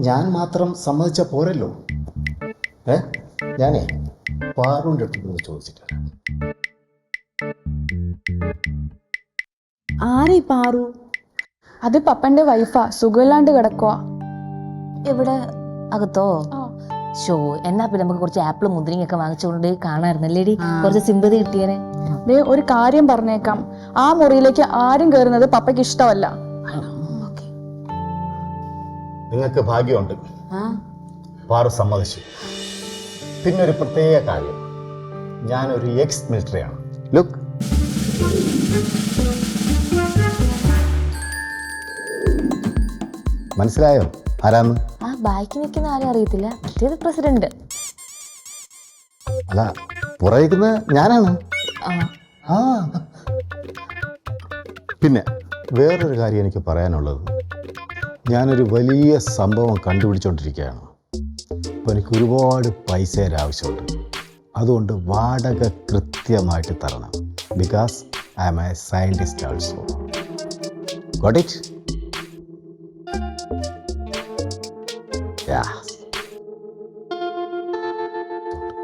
ഞാൻ മാത്രം സമ്മതിച്ച പോരല്ലോ. ഞാനേ പാറുവിൻ്റെ അടുത്ത് ചോദിച്ചിട്ടില്ല. ആരീ പാറു? അത് പപ്പന്റെ വൈഫാ, സുഖമില്ലാണ്ട് കിടക്കുവാ. എവിടെ? അകത്തോ? ഷോ എന്നാ പിന്നെ നമുക്ക് കുറച്ച് ആപ്പിൾ മുന്തിരിങ്ങയൊക്കെ വാങ്ങിച്ചുകൊണ്ട് കാണാറുന്നല്ലേടി, കുറച്ച് സിമ്പതി കിട്ടിയേനെ. ഒരു കാര്യം പറഞ്ഞേക്കാം, ആ മുറിയിലേക്ക് ആരും കയറുന്നത് പപ്പയ്ക്ക് ഇഷ്ടമല്ല. നിങ്ങൾക്ക് ഭാഗ്യമുണ്ട്, പാറു സമ്മതിച്ചു. പിന്നെ ഒരു പ്രത്യേക കാര്യം, ഞാനൊരു എക്സ് മിലിറ്ററിയാണ്. ലുക്ക്, മനസ്സിലായോ ആരാന്ന്? ആ ബാക്കി നിൽക്കുന്ന ആരും അറിയത്തില്ല, മറ്റേത് പ്രസിഡന്റ്. അല്ല, പുറകിക്കുന്ന ഞാനാണ്. ആ പിന്നെ വേറൊരു കാര്യം എനിക്ക് പറയാനുള്ളത്, ഞാനൊരു വലിയ സംഭവം കണ്ടുപിടിച്ചുകൊണ്ടിരിക്കുകയാണ്. അപ്പോൾ എനിക്ക് ഒരുപാട് പൈസയുടെ ആവശ്യമുണ്ട്. അതുകൊണ്ട് വാടക കൃത്യമായിട്ട് തരണം. Because I am a scientist also. Got it? Yeah.